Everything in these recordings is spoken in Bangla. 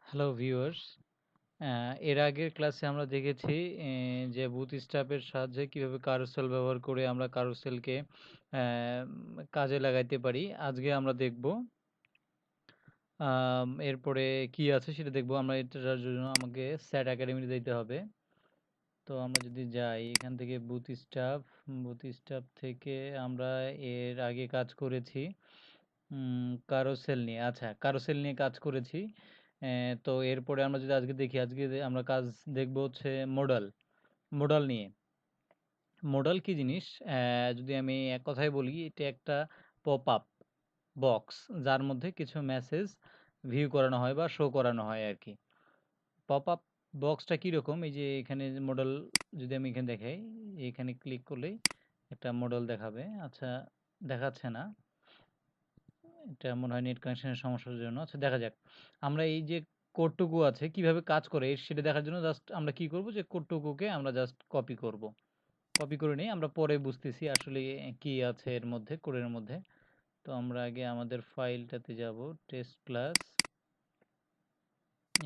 হ্যালো ভিউয়ার্স, এর আগের ক্লাসে আমরা দেখেছি যে বুটস্ট্র্যাপের সাহায্যে কিভাবে কারুসেল ব্যবহার করে আমরা কারুসেলকে কাজে লাগাইতে পারি। আজকে আমরা দেখব এরপরে কি আছে সেটা দেখব। আমরা এটার জন্য আমাকে স্যাট একাডেমি যেতে হবে। তো আমরা যদি যাই এখান থেকে বুটস্ট্র্যাপ থেকে আমরা এর আগে কাজ করেছি কারুসেল নিয়ে। আচ্ছা, কারুসেল নিয়ে কাজ করেছি। তো এরপরে আমরা যদি আজকে দেখি, আজকে আমরা কাজ দেখব হচ্ছে মোডাল নিয়ে। মোডাল কি জিনিস? যদি আমি এক কথায় বলি, এটা একটা পপ আপ বক্স যার মধ্যে কিছু মেসেজ ভিউ করানো হয় বা শো করানো হয় আর কি। পপ আপ বক্সটা কীরকম? এই যে এখানে মোডাল, যদি আমি এখানে দেখাই, এখানে ক্লিক করলেই একটা মোডাল দেখাবে। আচ্ছা, দেখাচ্ছে না, এটা মনে হয় নেট কানেকশনের সমস্যার জন্য। আচ্ছা, দেখা যাক। আমরা এই যে কোডটুকু আছে কিভাবে কাজ করে সেটা দেখার জন্য জাস্ট আমরা কি করব, যে কোডটুকুকে আমরা জাস্ট কপি করব। কপি করে নিই, আমরা পরে বুঝতেছি আসলে কি আছে এর মধ্যে, কোডের মধ্যে। তো আমরা আগে আমাদের ফাইলটাতে যাব, টেস্ট ক্লাস,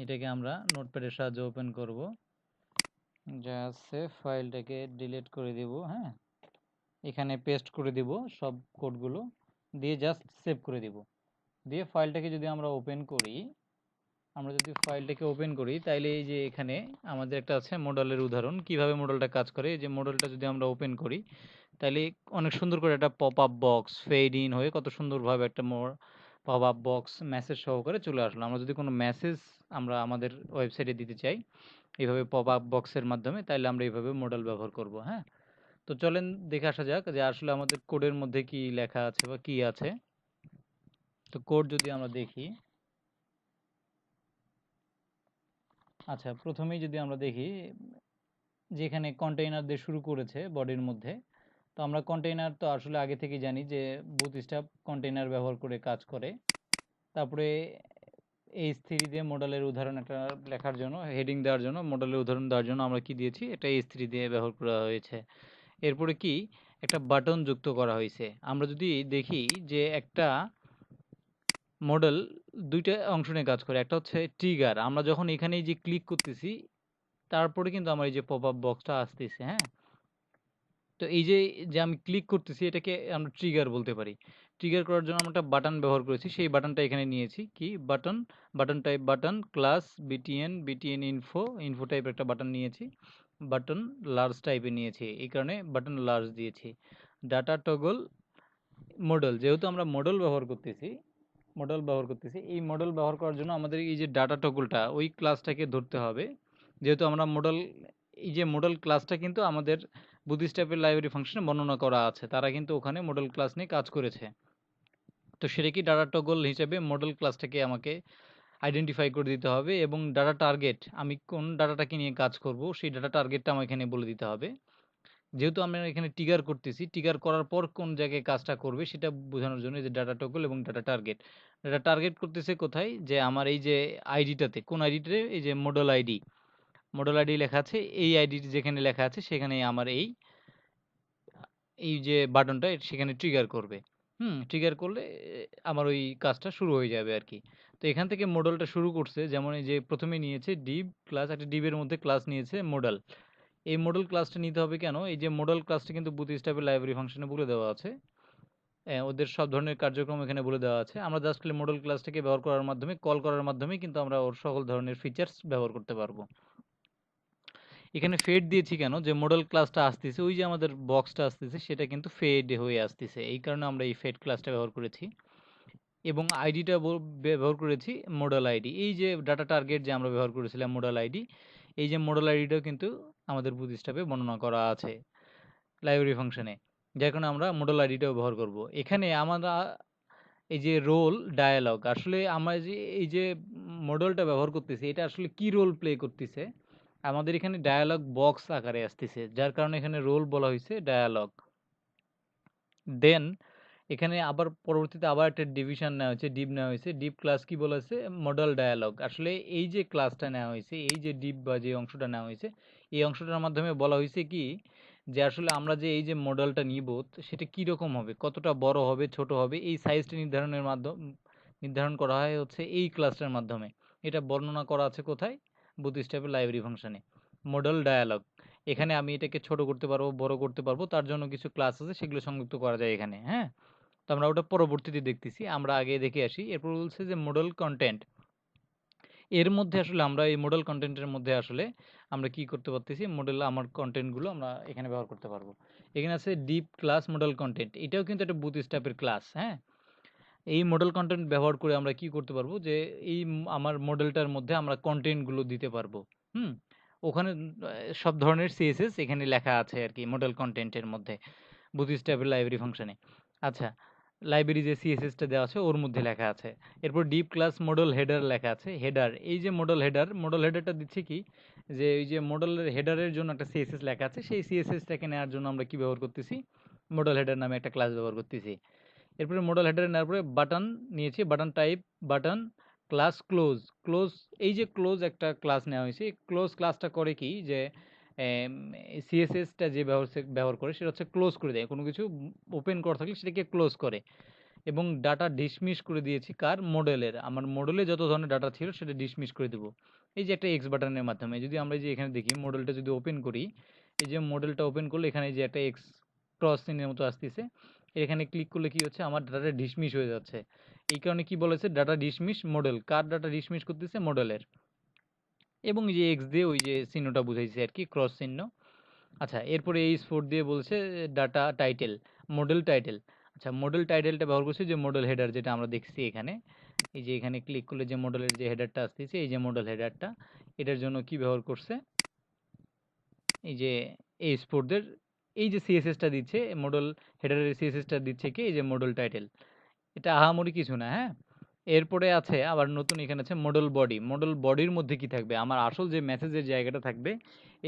এটাকে আমরা নোটপ্যাডের সাহায্যে ওপেন করব। যা আছে ফাইলটাকে ডিলিট করে দিব। হ্যাঁ, এখানে পেস্ট করে দিব সব কোডগুলো, দিয়ে জাস্ট সেভ করে দিব। দিয়ে ফাইলটাকে যদি আমরা ওপেন করি, তাইলে এই যে এখানে আমাদের একটা আছে মডেলের উদাহরণ, কিভাবে মডেলটা কাজ করে। এই যে মডেলটা যদি আমরা ওপেন করি, তাইলে অনেক সুন্দর করে একটা pop up box fade in হয়ে কত সুন্দরভাবে একটা পপ আপ বক্স মেসেজ সহকারে চলে আসলো। আমরা যদি কোনো মেসেজ আমরা আমাদের ওয়েবসাইটে দিতে চাই এইভাবে পপ আপ বক্সের মাধ্যমে, তাইলে আমরা এইভাবে মডেল ব্যবহার করব। হ্যাঁ, তো চলেন দেখে আসা যাক যে আসলে আমাদের কোডের মধ্যে কি লেখা আছে বা কি আছে। তো কোড যদি আমরা দেখি, আচ্ছা প্রথমেই যদি আমরা দেখি, যেখানে কন্টেইনার দিয়ে শুরু করেছে বডির মধ্যে, তো আমরা কন্টেইনার তো আসলে আগে থেকেই জানি যে বুটস্ট্র্যাপ কন্টেইনার ব্যবহার করে কাজ করে। তারপরে H3 দিয়ে মডেলের উদাহরণ একটা লেখার জন্য, হেডিং দেওয়ার জন্য, মডেলের উদাহরণ দেওয়ার জন্য আমরা কি দিয়েছি, এটা H3 দিয়ে ব্যবহার করা হয়েছে। এরপরে কি একটা বাটন যুক্ত করা হয়েছে। আমরা যদি দেখি যে একটা মডেল দুইটা অংশ নিয়ে কাজ করে, একটা হচ্ছে ট্রিগার। আমরা যখন এখানে এই যে ক্লিক করতেছি, তারপরে কিন্তু আমার এই যে পপ আপ বক্সটা আসতেছে। হ্যাঁ, তো এই যে যে আমি ক্লিক করতেছি, এটাকে আমরা ট্রিগার বলতে পারি। ট্রিগার করার জন্য আমরা একটা বাটন ব্যবহার করেছি, সেই বাটনটা এখানে নিয়েছি। কি button? Button type button class BTN info টাইপের একটা বাটন নিয়েছি। বাটন লার্জ টাইপের নিয়েছি, এই কারণে বাটন লার্জ দিয়েছি। ডাটা টগল মডেল, যেহেতু আমরা মডেল ব্যবহার করতেছি, এই মডেল ব্যবহার করার জন্য আমাদের এই যে ডাটা টগলটা ওই ক্লাসটাকে ধরতে হবে। যেহেতু আমরা এই যে মডেল ক্লাসটা কিন্তু আমাদের বুটস্ট্র্যাপের লাইব্রেরি ফাংশনে বর্ণনা করা আছে, তারা কিন্তু ওখানে মডেল ক্লাস নিয়ে কাজ করেছে। তো সেটা কি ডাটা টগল হিসেবে মডেল ক্লাসটাকে আমাকে আইডেন্টিফাই করে দিতে হবে, এবং ডাটা টার্গেট, আমি কোন ডাটাটাকে নিয়ে কাজ করব সেই ডাটা টার্গেটটা আমার এখানে বলে দিতে হবে। যেহেতু আমরা এখানে ট্রিগার করতেছি, ট্রিগার করার পর কোন জায়গায় কাজটা করবে সেটা বোঝানোর জন্য এই যে ডাটা টগল এবং ডাটা টার্গেট। ডাটা টার্গেট করতেছে কোথায়, যে আমার এই যে আইডিটাতে, কোন আইডিটাতে, এই যে মডেল আইডি লেখা আছে, এই আইডি যেখানে লেখা আছে সেখানে আমার এই যে বাটনটা সেখানে ট্রিগার করবে। ট্রিগার করলে আমার ওই কাজটা শুরু হয়ে যাবে আর কি। তো এখান থেকে মডেলটা শুরু করছে, যেমন এই যে প্রথমে নিয়েছে ডিভ ক্লাস, একটা ডিভের মধ্যে ক্লাস নিয়েছে মডেল। এই মডেল ক্লাসটা নিতে হবে কেন? এই যে মডেল ক্লাসটা কিন্তু বুটস্ট্র্যাপের লাইব্রেরি ফাংশনে বলে দেওয়া আছে। ওদের সব ধরনের কার্যক্রম এখানে বলে দেওয়া আছে। আমরা জাস্ট খালি মডেল ক্লাসটাকে ব্যবহার করার মাধ্যমে, কল করার মাধ্যমে কিন্তু আমরা ওর সকল ধরনের ফিচার্স ব্যবহার করতে পারবো। এখানে ফেড দিয়েছি কেন? যে মডেল ক্লাসটা আসতেছে, ওই যে আমাদের বক্সটা আসতেছে, সেটা কিন্তু ফেড হয়ে আসতেছে, এই কারণে আমরা এই ফেড ক্লাসটা ব্যবহার করেছি। এবং আইডিটা ব্যবহার করেছি মডেল আইডি। এই যে ডাটা টার্গেট যে আমরা ব্যবহার করেছিলাম মডেল আইডি, এই যে মডেল আইডিটাও কিন্তু আমাদের বুটস্ট্র্যাপে বর্ণনা করা আছে লাইব্রেরি ফাংশনে, যার কারণে আমরা মডেল আইডিটাও ব্যবহার করব। এখানে আমরা এই যে রোল ডায়ালগ, আসলে আমরা যে এই যে মডেলটা ব্যবহার করতেছি, এটা আসলে কি রোল প্লে করতেছে, আমাদের এখানে ডায়ালগ বক্স আকারে আসতেছে, যার কারণে এখানে রোল বলা হয়েছে ডায়ালগ। দেন এখানে আবার পরবর্তীতে আবার একটা ডিভিশন নেওয়া হয়েছে, ডিপ নেওয়া হয়েছে। ডিপ ক্লাস কি বলা হয়েছে? Modal dialog. আসলে এই যে ক্লাসটা নেওয়া হয়েছে, এই যে ডিপ বা যে অংশটা নেওয়া হয়েছে, এই অংশটার মাধ্যমে বলা হয়েছে কি, যে আসলে আমরা যে এই যে মডেলটা নিব, সেটা কীরকম হবে, কতটা বড় হবে, ছোট হবে, এই সাইজটা নির্ধারণ করা হয় হচ্ছে এই ক্লাসটার মাধ্যমে। এটা বর্ণনা করা আছে কোথায়? বুটস্ট্র্যাপের লাইব্রেরি ফাংশনে। মডেল ডায়ালগ, এখানে আমি এটাকে ছোট করতে পারবো, বড় করতে পারবো, তার জন্য কিছু ক্লাস আছে সেগুলো সংযুক্ত করা যায় এখানে, হ্যাঁ? তো আমরা ওটা পরবর্তীতে দেখতেছি, আমরা আগে দেখে আসি। এরপর বলছে যে মডেল কনটেন্ট, এর মধ্যে আসলে আমরা এই মডেল কনটেন্টের মধ্যে আসলে আমরা কি করতে পারতেছি, মডেল আমার কনটেন্টগুলো আমরা এখানে ব্যবহার করতে পারবো। এখানে আছে ডিপ ক্লাস মডেল কনটেন্ট, এটাও কিন্তু একটা বুটস্ট্র্যাপের ক্লাস, হ্যাঁ? এই মডেল কনটেন্ট ব্যবহার করে আমরা কি করতে পারবো, যে এই আমার মডেলটার মধ্যে আমরা কনটেন্টগুলো দিতে পারবো। হুম? ওখানে সব ধরনের সিএসএস এখানে লেখা আছে আরকি মডেল কনটেন্টের মধ্যে, বুটস্ট্র্যাপের লাইব্রেরি ফাংশনে। আচ্ছা, লাইব্রেরি যে সিএসএসটা দেওয়া আছে ওর মধ্যে লেখা আছে। এরপর ডিপ ক্লাস মডেল হেডার লেখা আছে। হেডার, এই যে মডেল হেডারটা দিচ্ছে কি, যে এই যে মডেলের হেডারের জন্য একটা সিএসএস লেখা আছে, সেই সিএসএসটাকে নেওয়ার জন্য আমরা কি ব্যবহার করতেছি, মডেল হেডার নামে একটা ক্লাস ব্যবহার করতেছি। এরপরে মডেল হেডারে নেওয়ার পরে বাটন নিয়েছি, button type, button class close. Close, এই যে ক্লোজ একটা ক্লাস নেওয়া হয়েছে, ক্লোজ ক্লাসটা করে কি, যে সিএসএসটা যে ব্যবহার করে সেটা হচ্ছে ক্লোজ করে দেয়, কোনো কিছু ওপেন করা থাকলে সেটাকে ক্লোজ করে। এবং ডাটা ডিসমিস করে দিয়েছি কার, মডেলের, আমার মডেলে যত ধরনের ডাটা ছিল সেটা ডিসমিস করে দেবো এই যে একটা এক্স বাটনের মাধ্যমে। যদি আমরা যে এখানে দেখি মডেলটা যদি ওপেন করি, এই যে মডেলটা ওপেন করলে এখানে যে একটা এক্স ক্রস চিহ্নের মতো আসতেছে, এখানে ক্লিক করলে কি হচ্ছে, আমার ডাটা ডিসমিস হয়ে যাচ্ছে। এই কারণে কি বলেছে, ডাটা ডিসমিস মডেল, কার ডাটা ডিসমিস করতেছে, মডেলের। এবং এই যে এক্স দিয়ে ওই যে চিহ্নটা বুঝাইছে আর কি, ক্রস চিহ্ন। আচ্ছা, এরপরে এই স্পোর্ট দিয়ে বলছে ডাটা টাইটেল, মডেল টাইটেল। আচ্ছা, মডেল টাইটেলটা ব্যবহার করছি যে মডেল হেডার, যেটা আমরা দেখছি এখানে। এই যে এখানে ক্লিক করলে যে মডেলের যে হেডারটা আসতেছে, এই যে মডেল হেডারটা, এটার জন্য কি ব্যবহার করছে, এই যে এই স্পোর্টদের এই যে সিএসএসটা দিচ্ছে, মডেল হেডারের সিএসএসটা দিচ্ছে কি, এই যে মডেল টাইটেল। এটা আহামরি কিছু না, হ্যাঁ? এরপরে আছে আবার নতুন, এখানে আছে মডেল বডি। মডেল বডির মধ্যে কি থাকবে, আমার আসল যে মেসেজের জায়গাটা থাকবে,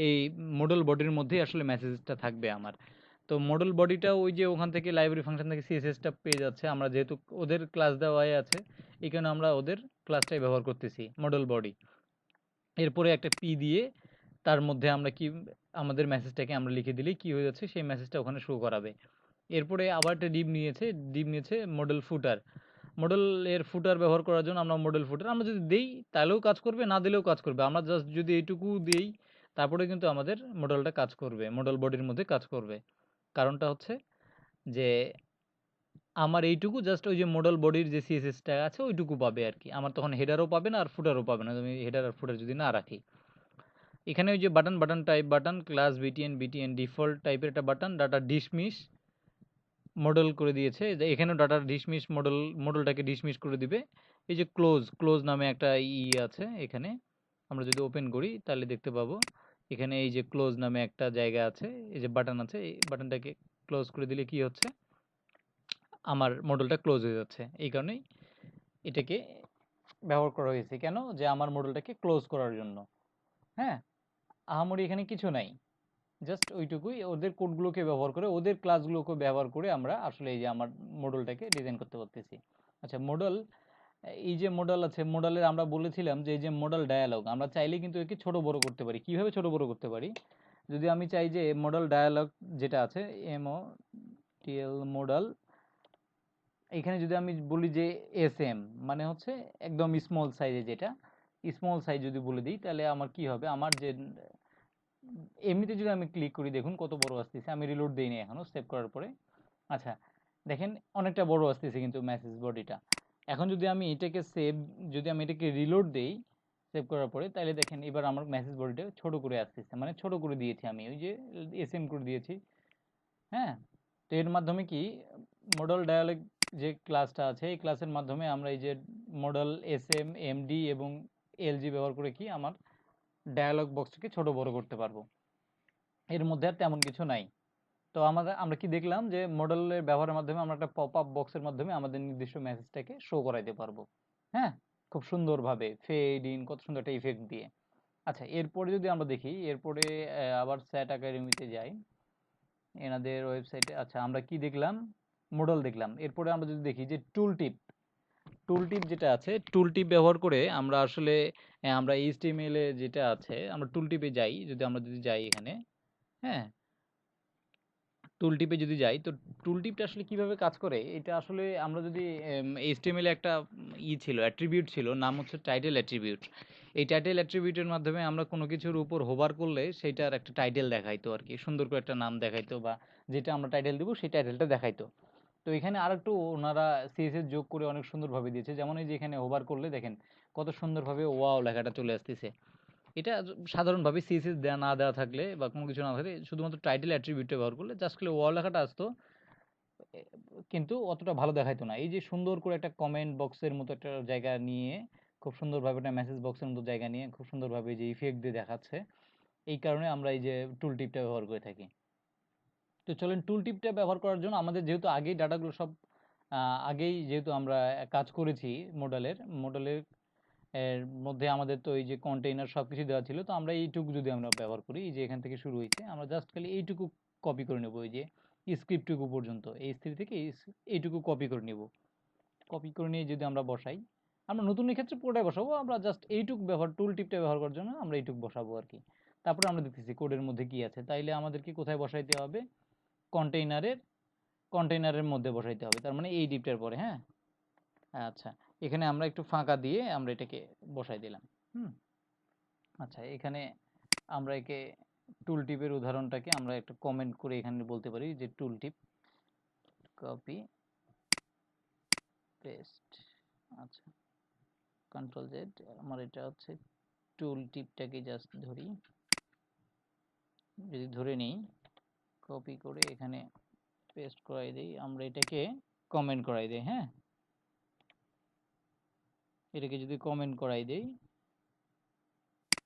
এই মডেল বডির মধ্যেই আসলে মেসেজটা থাকবে আমার। তো মডেল বডিটা ওই যে ওখান থেকে লাইব্রেরি ফাংশন থেকে সিএসএসটা পেয়ে যাচ্ছে, আমরা যেহেতু ওদের ক্লাস দেওয়াই আছে, এই কারণে আমরা ওদের ক্লাসটাই ব্যবহার করতেছি, মডেল বডি। এরপরে একটা পি দিয়ে তার মধ্যে আমরা কি, আমাদের মেসেজটাকে আমরা লিখে দিলেই কি হয়ে যাচ্ছে, সেই মেসেজটা ওখানে শো করাবে। এরপরে আবার একটা ডিপ নিয়েছে মডেল ফুটার। মডেলের ফুটার ব্যবহার করার জন্য আমরা মডেল ফুটার আমরা যদি দেই তাহলেও কাজ করবে, না দিলেও কাজ করবে। আমরা জাস্ট যদি এইটুকু দেই, তারপরে কিন্তু আমাদের মডেলটা কাজ করবে, মডেল বডির মধ্যে কাজ করবে। কারণটা হচ্ছে যে আমার এইটুকু জাস্ট ওই যে মডেল বডির যে সিএসএসটা আছে ওইটুকু পাবে আর কি। আমার তখন হেডারও পাবে না আর ফুটারও পাবে না, তুমি হেডার আর ফুটার যদি না রাখি। এখানে ওই যে button type, button class BTN default টাইপের একটা বাটন, ডাটা ডিসমিস মডেল করে দিয়েছে, যে এখানেও ডাটা ডিসমিস মডেলটাকে ডিসমিস করে দিবে। এই যে ক্লোজ নামে একটা আছে এখানে, আমরা যদি ওপেন করি তাহলে দেখতে পাবো এখানে এই যে ক্লোজ নামে একটা জায়গা আছে, এই যে বাটন আছে, এই বাটনটাকে ক্লোজ করে দিলে কি হচ্ছে, আমার মডেলটা ক্লোজ হয়ে যাচ্ছে। এই কারণেই এটাকে ব্যবহার করা হয়েছে, কেন, যে আমার মডেলটাকে ক্লোজ করার জন্য। হ্যাঁ, আহামরি এখানে কিছু নাই, জাস্ট ওইটুকুই, ওদের কোডগুলোকে ব্যবহার করে, ওদের ক্লাসগুলোকে ব্যবহার করে আমরা আসলে এই যে আমার মডেলটাকে ডিজাইন করতে পারতেছি। আচ্ছা, মডেল, এই যে মডেল আছে, মডেলের আমরা বলেছিলাম যে এই যে মডেল ডায়ালগ, আমরা চাইলেই কিন্তু একে ছোট বড় করতে পারি। কিভাবে ছোট বড় করতে পারি, যদি আমি চাই যে মডেল ডায়ালগ যেটা আছে, এমওটিএল মডেল, এখানে যদি আমি বলি যে এসএম, মানে হচ্ছে একদম স্মল সাইজে, যেটা স্মল সাইজ যদি বলে দিই, তাহলে আমার কি হবে, আমার যে এমনিতে যদি আমি ক্লিক করি, দেখুন কত বড় আসতেছে, আমি রিলোড দিইনি এখনো, সেভ করার পরে। আচ্ছা, দেখেন অনেকটা বড় আসতেছে কিন্তু মেসেজ বডিটা। এখন যদি আমি এটাকে যদি আমি এটাকে রিলোড দেই সেভ করার পরে, তাহলে দেখেন এবার আমার মেসেজ বডিটা ছোট করে আসতেছে, মানে ছোট করে দিয়েছি আমি, ওই যে এসএম করে দিয়েছি। হ্যাঁ, তো এর মাধ্যমে কি, মডেল ডায়ালগ যে ক্লাসটা আছে, এই ক্লাসের মাধ্যমে আমরা এই যে মডেল এসএম, এমডি এবং এলজি ব্যবহার করে কি আমার ডায়ালগ বক্সটাকে ছোট বড় করতে পারবো। এর মধ্যে আর তেমন কিছু নাই। তো আমরা কি দেখলাম, যে মডেলের ব্যবহারের মাধ্যমে আমরা একটা পপ আপ বক্সের মাধ্যমে আমাদের নির্দিষ্ট মেসেজটাকে শো করাইতে পারবো। হ্যাঁ, খুব সুন্দরভাবে ফেড ইন, কত সুন্দর একটা ইফেক্ট দিয়ে। আচ্ছা, এরপরে যদি আমরা দেখি, এরপরে আবার স্যাট একাডেমিতে যাই, এনাদের ওয়েবসাইটে। আচ্ছা, আমরা কি দেখলাম, মডেল দেখলাম। এরপরে আমরা যদি দেখি যে টুল টিপ যেটা আছে, টুল টিপ ব্যবহার করে আমরা আসলে আমরা এইচটিএমএল এ যেটা আছে, আমরা টুল টিপে যাই, যদি আমরা যাই এখানে, হ্যাঁ, টুল টিপে যদি যাই তো টুল টিপটা আসলে কিভাবে কাজ করে এটা আসলে আমরা যদি এইচটিএমএল একটা ছিল অ্যাট্রিবিউট ছিল নাম হচ্ছে টাইটেল অ্যাট্রিবিউট। এই টাইটেল অ্যাট্রিবিউটের মাধ্যমে আমরা কোনো কিছুর উপর হোভার করলে সেইটার একটা টাইটেল দেখাইতো আর কি, সুন্দর করে একটা নাম দেখাইতো বা যেটা আমরা টাইটেল দিব সেই টাইটেলটা দেখাইতো। তো এখানে আরেকটু ওনারা সিএসএস যোগ করে অনেক সুন্দরভাবে দিয়েছে, যেমন এই যে এখানে হোভার করলে দেখেন কত সুন্দরভাবে ওয়াও লেখাটা চলে আসতেছে। এটা সাধারণভাবে সিএসএস দেওয়া না দেওয়া থাকলে বা কোনো কিছু না থাকলে শুধুমাত্র টাইটেল অ্যাট্রিবিউটটা ব্যবহার করলে জাস্ট খালি ওয়াও লেখাটা আসতো, এ, কিন্তু অতটা ভালো দেখাইতো না। এই যে সুন্দর করে একটা কমেন্ট বক্সের মতো একটা জায়গা নিয়ে, খুব সুন্দরভাবে একটা মেসেজ বক্সের মতো জায়গা নিয়ে খুব সুন্দরভাবে যে ইফেক্ট দিয়ে দেখাচ্ছে, এই কারণে আমরা এই যে টুল টিপটা ব্যবহার করে থাকি। তো চলেন টুল টিপটা ব্যবহার করার জন্য আমাদের যেহেতু আগেই ডাটাগুলো সব আগেই যেহেতু আমরা কাজ করেছি মডেলের এর মধ্যে আমাদের তো এই যে কন্টেইনার সবকিছু দেওয়া ছিল, তো আমরা এইটুকু যদি আমরা ব্যবহার করি, এই যে এখান থেকে শুরু হয়েছে আমরা জাস্ট খালি এইটুকু কপি করে নেব, এই যে স্ক্রিপ্টটুকু পর্যন্ত এই স্ত্রী থেকে এইটুকু কপি করে নেব। কপি করে নিয়ে যদি আমরা বসাই, আমরা নতুন ক্ষেত্রে পুরোটাই বসাবো, আমরা জাস্ট এইটুকু ব্যবহার টুল টিপটা ব্যবহার করার জন্য আমরা এইটুকু বসাবো আর কি। তারপরে আমরা দেখতেছি কোডের মধ্যে কি আছে, তাইলে আমাদেরকে কোথায় বসাইতে হবে, কন্টেইনারের কন্টেইনারের মধ্যে বসাইতে হবে, তার মানে এই ডিপটার পরে। হ্যাঁ, আচ্ছা, এখানে আমরা একটু ফাঁকা দিয়ে আমরা এটাকে বসাই দিলাম। হুম, আচ্ছা, এখানে আমরা একে টুল টিপের উদাহরণটাকে আমরা একটা কমেন্ট করে এখানে বলতে পারি যে টুল টিপ কপি পেস্ট। আচ্ছা, কন্ট্রোল জেড, আমার এটা হচ্ছে টুল টিপটাকে জাস্ট ধরি, যদি ধরে নিই কপি করে এখানে পেস্ট করাই দেই, আমরা এটাকে কমেন্ট করাই দেই। হ্যাঁ, এটাকে যদি কমেন্ট করাই দেই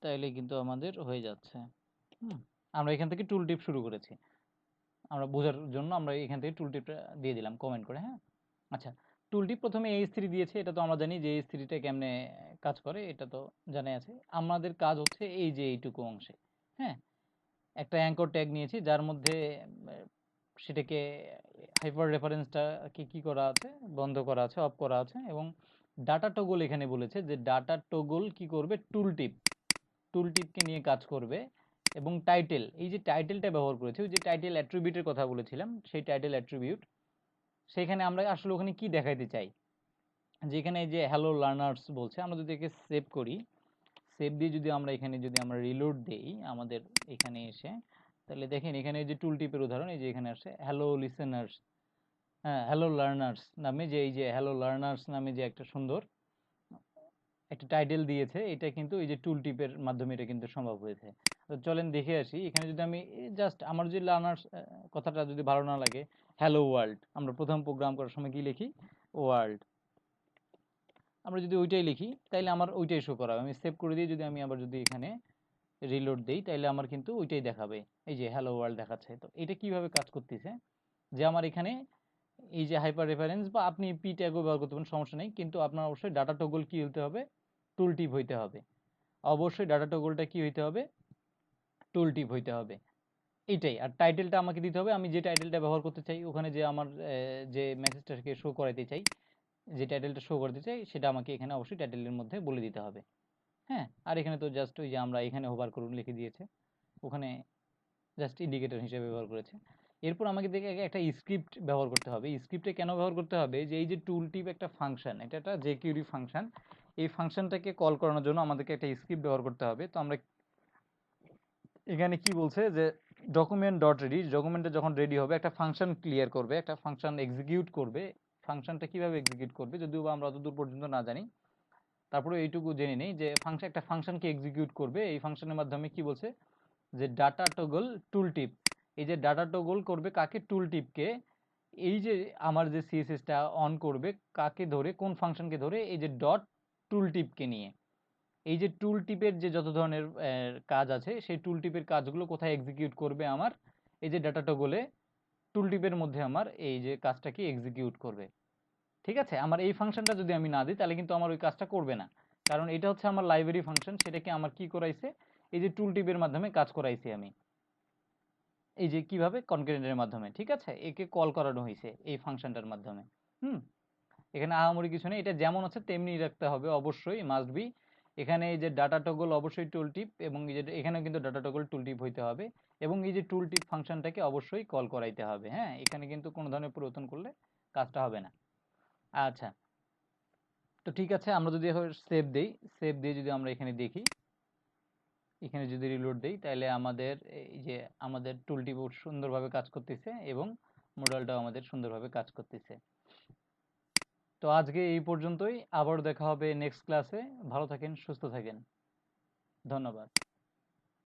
তাহলে কিন্তু আমাদের হয়ে যাচ্ছে। হুম, আমরা এখান থেকে টুল টিপ শুরু করেছি, আমরা বোঝার জন্য আমরা এখান থেকে টুল টিপটা দিয়ে দিলাম কমেন্ট করে। হ্যাঁ, আচ্ছা, টুল টিপ প্রথমে এই স্ত্রী দিয়েছে, এটা তো আমরা জানি যে এই স্ত্রীটা কেমনে কাজ করে, এটা তো জানাই আছে। আমাদের কাজ হচ্ছে এই যে এইটুকু অংশে। হ্যাঁ, একটা অ্যাঙ্কর ট্যাগ নিয়েছি যার মধ্যে সেটাকে হাইপার রেফারেন্সটা কি করা আছে, বন্ধ করা আছে, অফ করা আছে, এবং ডাটা টগল এখানে বলেছে যে ডাটা টগল কি করবে, টুল টিপকে নিয়ে কাজ করবে। এবং টাইটেল, এই যে টাইটেলটা ব্যবহার করেছে, ওই যে টাইটেল অ্যাট্রিবিউটের কথা বলেছিলাম, সেই টাইটেল অ্যাট্রিবিউট, সেখানে আমরা আসলে ওখানে কি দেখাইতে চাই, যেখানে এই যে হ্যালো লার্নার্স বলছে, আমরা যদি একে সেভ করি, সেভ দিয়ে যদি আমরা এখানে যদি আমরা রিলোড দেই আমাদের এখানে এসে, তাহলে দেখেন এখানে এই যে টুল টিপের উদাহরণ, এই যে এখানে আসে হ্যালো লিসেনার্স, হ্যাঁ হ্যালো লার্নার্স নামে, যে এই যে হ্যালো লার্নার্স নামে যে একটা সুন্দর একটা টাইটেল দিয়েছে, এটা কিন্তু এই যে টুল টিপের মাধ্যমে এটা কিন্তু সম্ভব হয়েছে। তো চলেন দেখে আসি, এখানে যদি আমি জাস্ট আমার যে লার্নার্স কথাটা যদি ভালো না লাগে, হ্যালো ওয়ার্ল্ড, আমরা প্রথম প্রোগ্রাম করার সময় কি লিখি, ওয়ার্ল্ড, আমরা যদি ওইটাই লিখি তাইলে আমার ওইটাই শো করাবে। আমি সেভ করে দিয়ে যদি আমি আবার যদি এখানে রিলোড দেই তাইলে আমার কিন্তু ওইটাই দেখাবে, এই যে হ্যালো ওয়ার্ল্ড দেখাচ্ছে। তো এটা কিভাবে কাজ করতেছে, যে আমার এখানে এই যে হাইপার রেফারেন্স বা আপনি পি ট্যাগও ব্যবহার করতে পারেন, সমস্যা নেই, কিন্তু আপনার অবশ্যই ডাটা টগল কি হতে হবে, টুল টিপ হইতে হবে। অবশ্যই ডাটা টগলটা কি হইতে হবে, টুল টিপ হইতে হবে। এইটাই, আর টাইটেলটা আমাকে দিতে হবে, আমি যে টাইটেলটা ব্যবহার করতে চাই, ওখানে যে আমার যে মেসেজটাকে শো করাইতে চাই, যে টাইটেলটা শো করতে চাই, সেটা আমাকে এখানে অবশ্যই টাইটেলের মধ্যে বলে দিতে হবে। হ্যাঁ, আর এখানে তো জাস্ট ওই যে আমরা এখানে হোভার করুন লিখে দিয়েছে, ওখানে জাস্ট ইন্ডিকেটর হিসেবে ব্যবহার করেছে। এরপর আমাকে দেখে একটা স্ক্রিপ্ট ব্যবহার করতে হবে। স্ক্রিপ্টে কেন ব্যবহার করতে হবে, যে এই যে টুল টিপ একটা ফাংশন, এটা একটা jQuery ফাংশন, এই ফাংশনটাকে কল করানোর জন্য আমাদেরকে একটা স্ক্রিপ্ট ব্যবহার করতে হবে। তো আমরা এখানে কি বলছে যে ডকুমেন্ট ডট রেডি, ডকুমেন্টটা যখন রেডি হবে একটা ফাংশন ক্লিয়ার করবে, একটা ফাংশন এক্সিকিউট করবে। ফাংশনটা কিভাবে এক্সিকিউট করবে যদিও বা আমরা অতদূর পর্যন্ত না জানি, তারপরে এইটুকু জেনে নেই যে একটা ফাংশনকে এক্সিকিউট করবে। এই ফাংশনের মাধ্যমে কি বলছে, যে ডাটা টগল টুল টিপ, এই যে ডাটা টগল করবে কাকে, টুল টিপকে। এই যে আমার যে সিএসএসটা অন করবে কাকে ধরে, কোন ফাংশনকে ধরে, এই যে ডট টুল টিপকে নিয়ে। এই যে টুল টিপের যে যত ধরনের কাজ আছে, সেই টুল টিপের কাজগুলো কোথায় এক্সিকিউট করবে, আমার এই যে ডাটা টগলে টুল টিপের মধ্যে আমার এই যে কাজটাকে এক্সিকিউট করবে। ঠিক আছে, আমার এই ফাংশনটা যদি আমি না দিই তাহলে কিন্তু আমার ওই কাজটা করবে না, কারণ এটা হচ্ছে আমার লাইব্রেরি ফাংশন, সেটাকে আমার কি করাইছে, এই যে টুল টিপের মাধ্যমে কাজ করাইছি আমি, এই যে কিভাবে, কনক্যাটেনেটের মাধ্যমে। ঠিক আছে, একে কল করানো হয়েছে এই ফাংশনটার মাধ্যমে। হুম, এখানে আহামরি কিছু নেই, এটা যেমন আছে তেমনি রাখতে হবে, অবশ্যই মাস্ট বি। এখানে এই যে ডাটা টগল অবশ্যই টুল টিপ, এবং এই যে এখানেও কিন্তু ডাটা টগল টুল টিপ হইতে হবে, এবং এই যে টুল টিপ ফাংশনটাকে অবশ্যই কল করাইতে হবে। হ্যাঁ, এখানে কিন্তু কোনো ধরনের পরিবর্তন করলে কাজটা হবে না। আচ্ছা, তো ঠিক আছে, আমরা যদি এখন সেভ দেই, সেভ দিয়ে যদি আমরা এখানে দেখি, এখানে যদি রিলোড দেই, তাহলে আমাদের এই যে আমাদের টুল টিপ সুন্দরভাবে কাজ করতেছে, এবং মডেলটাও আমাদের সুন্দরভাবে কাজ করতেছে। তো আজকে এই পর্যন্তই, আবার দেখা হবে নেক্সট ক্লাসে। ভালো থাকেন, সুস্থ থাকেন, ধন্যবাদ।